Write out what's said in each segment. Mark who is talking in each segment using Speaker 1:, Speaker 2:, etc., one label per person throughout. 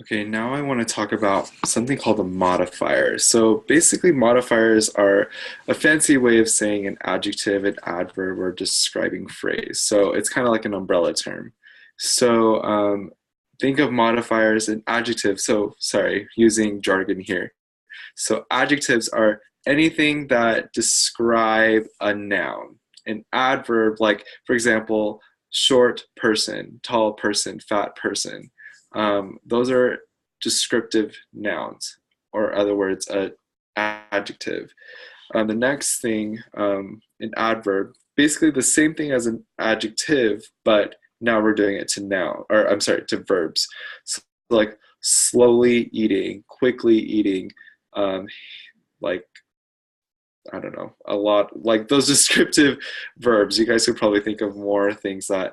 Speaker 1: Okay, now I want to talk about something called a modifier. So basically, modifiers are a fancy way of saying an adjective, an adverb, or describing phrase. So it's kind of like an umbrella term. So think of modifiers and adjectives. So sorry, using jargon here. So adjectives are anything that describe a noun. An adverb, like for example, short person, tall person, fat person. Those are descriptive nouns, or other words, a adjective. The next thing, an adverb, basically the same thing as an adjective, but now we're doing it to noun, or I'm sorry, to verbs. So like slowly eating, quickly eating, um, like I don't know, a lot like those descriptive verbs. You guys could probably think of more things uh,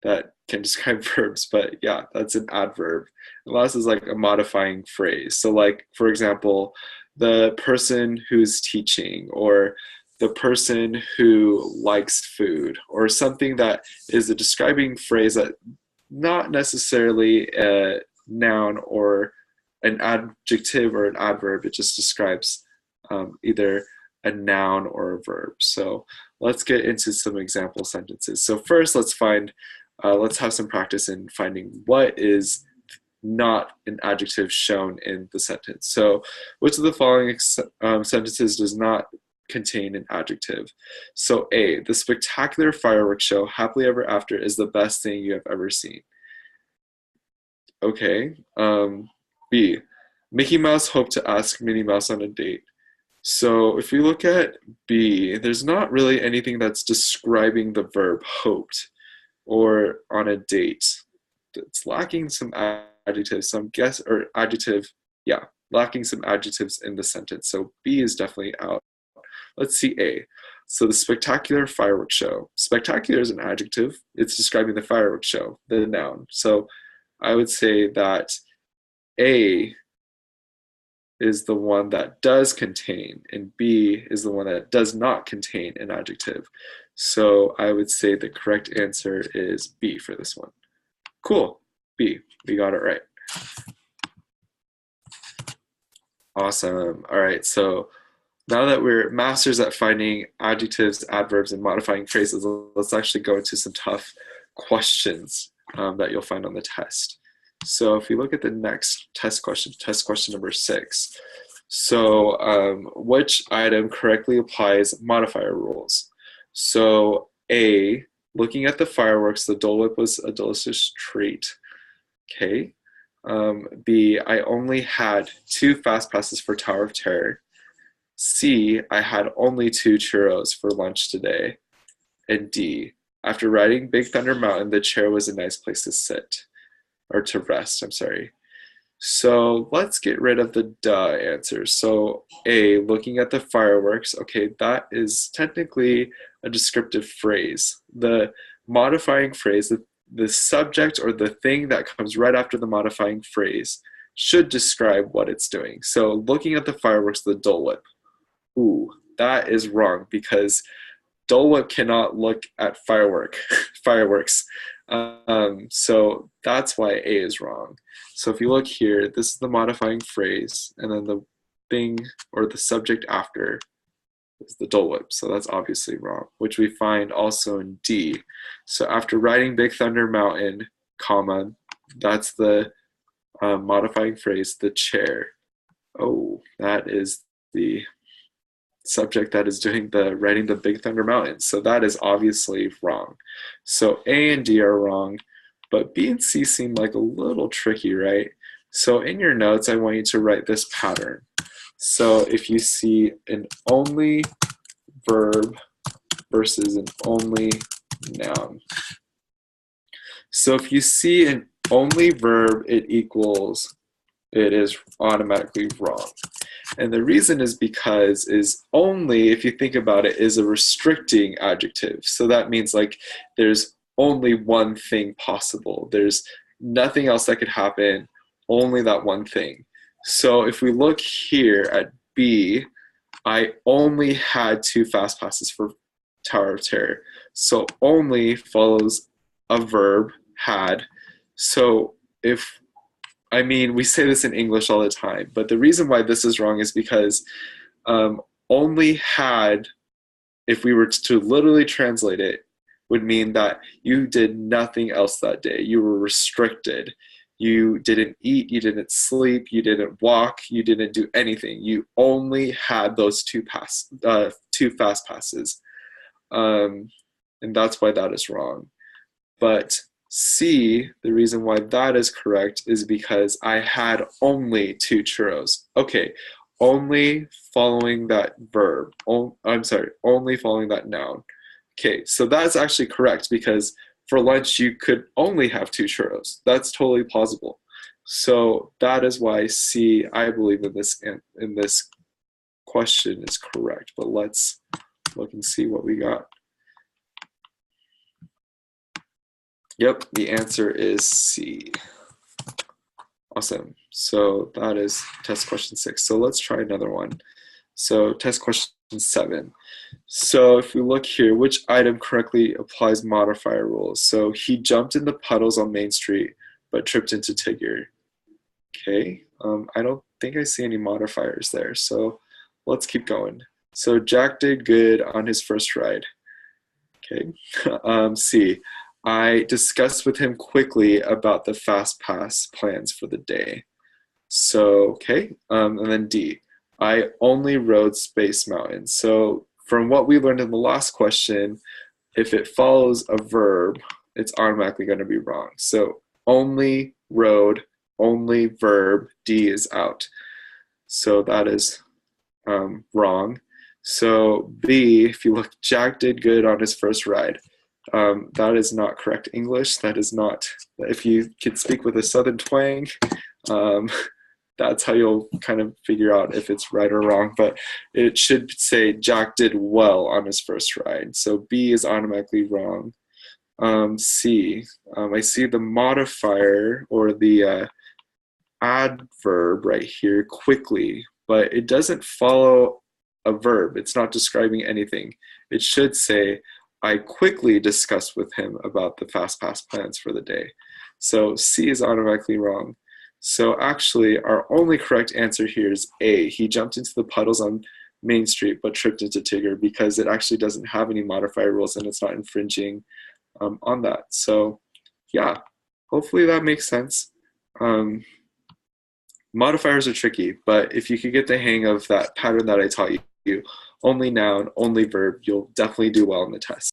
Speaker 1: that can describe verbs, but yeah, that's an adverb. And last is like a modifying phrase. So, like for example, the person who's teaching, or the person who likes food, or something that is a describing phrase that not necessarily a noun or an adjective or an adverb. It just describes either a noun or a verb. So let's get into some example sentences. So first, let's have some practice in finding what is not an adjective shown in the sentence. So which of the following sentences does not contain an adjective? So A, the spectacular fireworks show happily ever after is the best thing you have ever seen. Okay. B, Mickey Mouse hoped to ask Minnie Mouse on a date. So if we look at B, there's not really anything that's describing the verb hoped or on a date. It's lacking some adjectives, some guess or adjective, yeah, lacking some adjectives in the sentence. So B is definitely out. Let's see A. So the spectacular fireworks show. Spectacular is an adjective. It's describing the fireworks show, the noun. So I would say that A is the one that does contain, and B is the one that does not contain an adjective. So I would say the correct answer is B for this one. Cool, B, we got it right. Awesome. All right, so now that we're masters at finding adjectives, adverbs, and modifying phrases, let's actually go into some tough questions that you'll find on the test. So if we look at the next test question number 6. So which item correctly applies modifier rules? So A, looking at the fireworks, the Dole Whip was a delicious treat. Okay. B, I only had 2 fast passes for Tower of Terror. C, I had only 2 churros for lunch today. And D, after riding Big Thunder Mountain, the chair was a nice place to sit. Or to rest, I'm sorry. So let's get rid of the duh answer. So A, looking at the fireworks, okay, that is technically a descriptive phrase. The modifying phrase, the subject or the thing that comes right after the modifying phrase should describe what it's doing. So looking at the fireworks, the Dole Whip. Ooh, that is wrong because Dole Whip cannot look at fireworks. So that's why A is wrong. So if you look here, this is the modifying phrase, and then the thing or the subject after is the Dole Whip. So that's obviously wrong, which we find also in D. So after riding Big Thunder Mountain, comma, that's the modifying phrase, the chair. Oh, that is the subject that is doing the riding the Big Thunder Mountain. So that is obviously wrong. So A and D are wrong, but B and C seem like a little tricky, right? So in your notes, I want you to write this pattern. So if you see an only verb versus an only noun. So if you see an only verb, it is automatically wrong. And the reason is because is only, if you think about it, is a restricting adjective. So that means like there's only one thing possible. There's nothing else that could happen, only that one thing. So if we look here at B, I only had 2 fast passes for Tower of Terror. So only follows a verb, had. So if I mean, we say this in English all the time, but the reason why this is wrong is because only had, if we were to literally translate it, would mean that you did nothing else that day. You were restricted. You didn't eat, you didn't sleep, you didn't walk, you didn't do anything. You only had those two fast passes, and that's why that is wrong. But C, the reason why that is correct is because I had only 2 churros. Okay, only following that verb. I'm sorry, only following that noun. Okay, so that's actually correct because for lunch you could only have 2 churros. That's totally plausible. So that is why C, I believe in this question is correct. But let's look and see what we got. Yep, the answer is C. Awesome. So that is test question 6. So let's try another one. So test question 7. So if we look here, which item correctly applies modifier rules? So he jumped in the puddles on Main Street, but tripped into Tigger. Okay, I don't think I see any modifiers there. So let's keep going. So Jack did good on his first ride. Okay, C. I discussed with him quickly about the fast pass plans for the day. So, okay, and then D. I only rode Space Mountain. So from what we learned in the last question, if it follows a verb, it's automatically going to be wrong. So only rode, only verb, D is out. So that is wrong. So B, if you look, Jack did good on his first ride. That is not correct English. That is not, if you could speak with a southern twang, that's how you'll kind of figure out if it's right or wrong. But it should say Jack did well on his first ride. So B is automatically wrong. C, I see the modifier or the adverb right here, quickly, but it doesn't follow a verb. It's not describing anything. It should say, I quickly discussed with him about the fast pass plans for the day. So C is automatically wrong. So actually, our only correct answer here is A. He jumped into the puddles on Main Street but tripped into Tigger, because it actually doesn't have any modifier rules and it's not infringing on that. So yeah, hopefully that makes sense. Modifiers are tricky, but if you could get the hang of that pattern that I taught you, only noun, only verb, you'll definitely do well in the test.